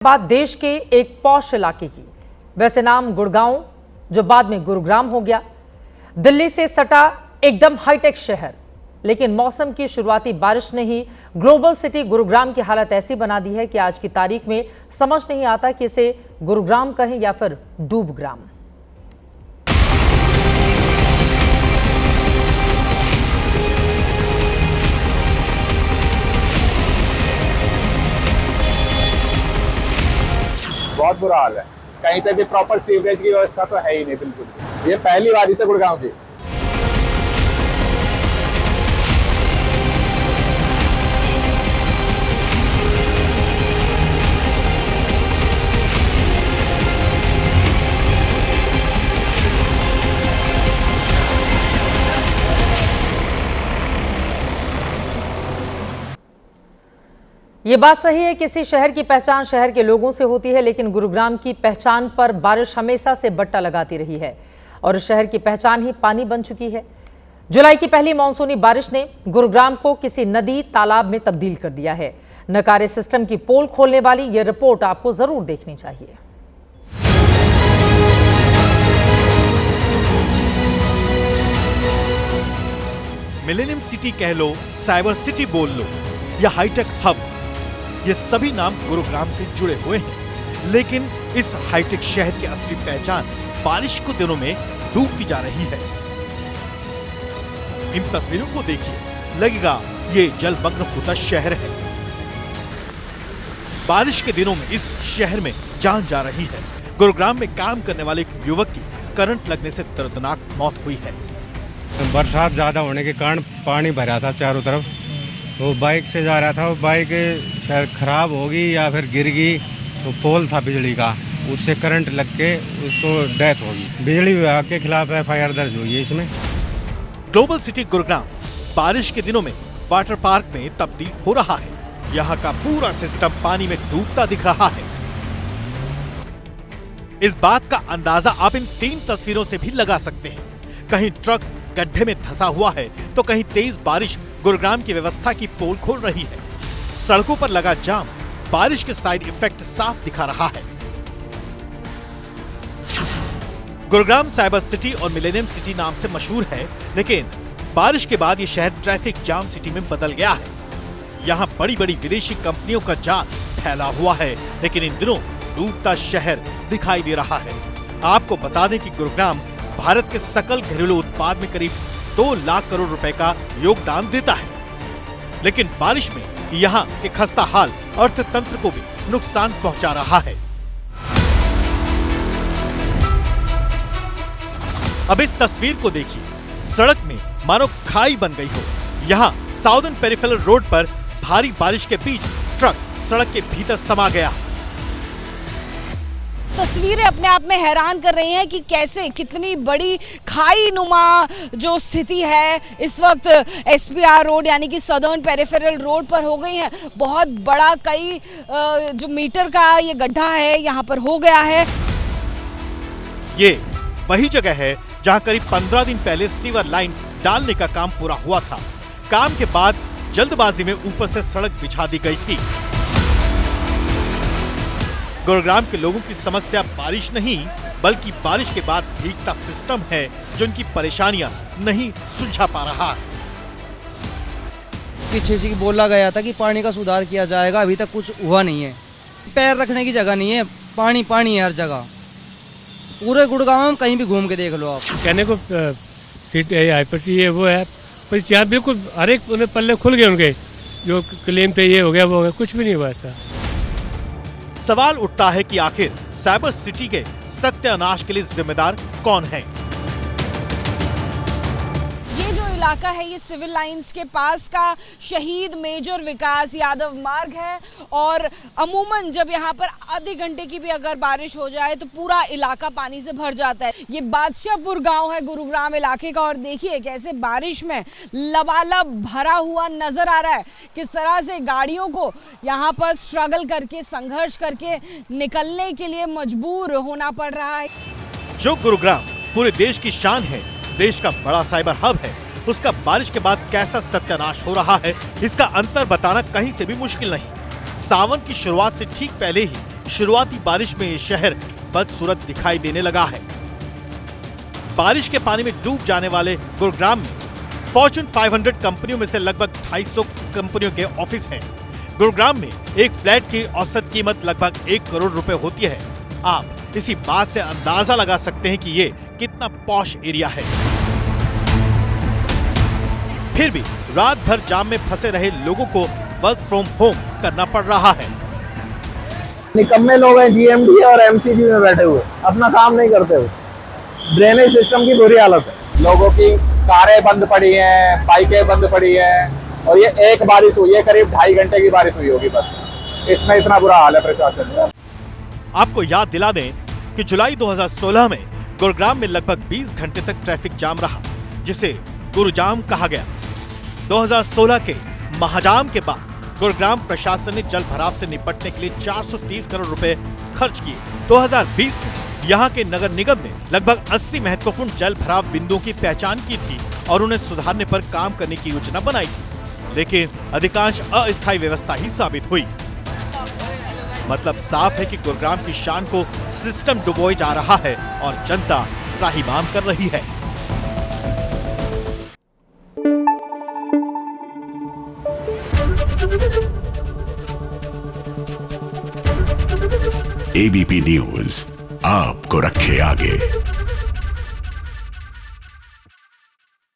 बात देश के एक पॉश इलाके की, वैसे नाम गुड़गांव जो बाद में गुरुग्राम हो गया। दिल्ली से सटा एकदम हाईटेक शहर, लेकिन मौसम की शुरुआती बारिश ने ही ग्लोबल सिटी गुरुग्राम की हालत ऐसी बना दी है कि आज की तारीख में समझ नहीं आता कि इसे गुरुग्राम कहें या फिर डूबग्राम। बहुत बुरा हाल है। कहीं पे भी प्रॉपर सीवरेज की व्यवस्था तो है ही नहीं बिल्कुल भी। ये पहली बारिश है गुड़गांव की। ये बात सही है, किसी शहर की पहचान शहर के लोगों से होती है, लेकिन गुरुग्राम की पहचान पर बारिश हमेशा से बट्टा लगाती रही है और इस शहर की पहचान ही पानी बन चुकी है। जुलाई की पहली मानसूनी बारिश ने गुरुग्राम को किसी नदी तालाब में तब्दील कर दिया है। नकारे सिस्टम की पोल खोलने वाली यह रिपोर्ट आपको जरूर देखनी चाहिए। मिलेनियम सिटी कह लो, साइबर सिटी बोल लो या हाईटेक हब, ये सभी नाम गुरुग्राम से जुड़े हुए हैं। लेकिन इस हाईटेक शहर की असली पहचान बारिश के दिनों में डूबती जा रही है। इन तस्वीरों को देखिए, लगेगा ये जलमग्न होता शहर है। बारिश के दिनों में इस शहर में जान जा रही है। गुरुग्राम में काम करने वाले एक युवक की करंट लगने से दर्दनाक मौत हुई है। बरसात ज्यादा होने के कारण पानी भरा था चारों तरफ। वो बाइक से जा रहा था, वो बाइक शायद खराब होगी या फिर गिर गई। तो पोल था बिजली का, उससे करंट लग के उसको डेथ होगी। बिजली विभाग के खिलाफ एफआईआर दर्ज हुई है इसमें। ग्लोबल सिटी गुरुग्राम बारिश के दिनों में वाटर पार्क में तब्दील हो रहा है। यहाँ का पूरा सिस्टम पानी में डूबता दिख रहा है। इस बात का अंदाजा आप इन 3 तस्वीरों से भी लगा सकते हैं। कहीं ट्रक गड्ढे में धंसा हुआ है तो कहीं तेज बारिश गुरुग्राम की व्यवस्था की पोल खोल रही है। सड़कों पर लगा जाम बारिश के साइड इफेक्ट साफ दिखा रहा है। गुरुग्राम साइबर सिटी और मिलेनियम सिटी नाम से मशहूर है, लेकिन बारिश के बाद ये शहर ट्रैफिक जाम सिटी में बदल गया है। यहाँ बड़ी बड़ी विदेशी कंपनियों का जाल फैला हुआ है, लेकिन इन दिनों डूबता शहर दिखाई दे रहा है। आपको बता दें कि गुरुग्राम भारत के सकल घरेलू उत्पाद में करीब 2 लाख करोड़ रुपए का योगदान देता है, लेकिन बारिश में यहाँ के खस्ता हाल अर्थतंत्र को भी नुकसान पहुंचा रहा है। अब इस तस्वीर को देखिए, सड़क में मानो खाई बन गई हो। यहाँ साउदर्न पेरिफेरल रोड पर भारी बारिश के बीच ट्रक सड़क के भीतर समा गया। तस्वीरें अपने आप में हैरान कर रही हैं कि कैसे कितनी बड़ी खाई नुमा जो स्थिति है इस वक्त एसपीआर रोड यानी कि सदर्न पेरिफेरल रोड पर हो गई है। बहुत बड़ा कई जो मीटर का ये गड्ढा है यहाँ पर हो गया है। ये वही जगह है जहाँ करीब 15 दिन पहले सीवर लाइन डालने का काम पूरा हुआ था। काम के बाद जल्दबाजी में ऊपर से सड़क बिछा दी गई थी। गुरुग्राम के लोगों की समस्या बारिश नहीं, बल्कि बारिश के बाद भीगता सिस्टम है जो उनकी परेशानियां नहीं सुलझा पा रहा। पीछे से बोला गया था कि पानी का सुधार किया जाएगा, अभी तक कुछ हुआ नहीं है। पैर रखने की जगह नहीं है, पानी पानी है हर जगह। पूरे गुड़गांव में कहीं भी घूम के देख लो आप। कहने को सीट हाइपर ये वो है, पर यहाँ बिल्कुल हर एक पल्ले खुल गए उनके। जो क्लेम थे ये हो गया वो हो गया, कुछ भी नहीं हुआ ऐसा। सवाल उठता है कि आखिर साइबर सिटी के सत्यानाश के लिए जिम्मेदार कौन है? ये जो इलाका है ये सिविल लाइंस के पास का शहीद मेजर विकास यादव मार्ग है और अमूमन जब यहाँ पर आधे घंटे की भी अगर बारिश हो जाए तो पूरा इलाका पानी से भर जाता है। ये बादशाहपुर गांव है गुरुग्राम इलाके का और देखिए कैसे बारिश में लबालब भरा हुआ नजर आ रहा है। किस तरह से गाड़ियों को यहाँ पर स्ट्रगल करके संघर्ष करके निकलने के लिए मजबूर होना पड़ रहा है। जो गुरुग्राम पूरे देश की शान है, देश का बड़ा साइबर हब है, उसका बारिश के बाद कैसा सत्यानाश हो रहा है, इसका अंतर बताना कहीं से भी मुश्किल नहीं। सावन की शुरुआत से ठीक पहले ही शुरुआती बारिश में ये शहर बदसूरत दिखाई देने लगा है। बारिश के पानी में डूब जाने वाले गुरुग्राम में फॉर्च्यून 500 कंपनियों में से लगभग 250 कंपनियों के ऑफिस हैं। गुरुग्राम में एक फ्लैट की औसत कीमत लगभग 1 करोड़ रुपए होती है। आप इसी बात से अंदाजा लगा सकते हैं कि ये कितना पॉश एरिया है। फिर भी रात भर जाम में फंसे रहे लोगों को वर्क फ्रॉम होम करना पड़ रहा है। निकम्मे लोग हैं जीएमडी और एमसीजी में बैठे हुए, अपना काम नहीं करते हुए। ड्रेनेज सिस्टम की बुरी हालत है, लोगों की कारें बंद पड़ी हैं, बाइकें बंद पड़ी हैं, और ये एक बारिश हुई है, करीब 2.5 घंटे की बारिश हुई होगी बस, इसमें इतना बुरा हाल है प्रशासन का। आपको याद दिला दें कि जुलाई 2016 में गुरुग्राम में लगभग 20 घंटे तक ट्रैफिक जाम रहा, जिसे गुरुजाम कहा गया। 2016 के महाजाम के बाद गुरुग्राम प्रशासन ने जल भराव से निपटने के लिए 430 करोड़ रुपए खर्च किए। 2020 में यहाँ के नगर निगम ने लगभग 80 महत्वपूर्ण जल भराव बिंदुओं की पहचान की थी और उन्हें सुधारने पर काम करने की योजना बनाई थी, लेकिन अधिकांश अस्थायी व्यवस्था ही साबित हुई। मतलब साफ है कि गुरुग्राम की शान को सिस्टम डुबोए जा रहा है और जनता त्राहिमाम कर रही है। एबीपी न्यूज आपको रखे आगे।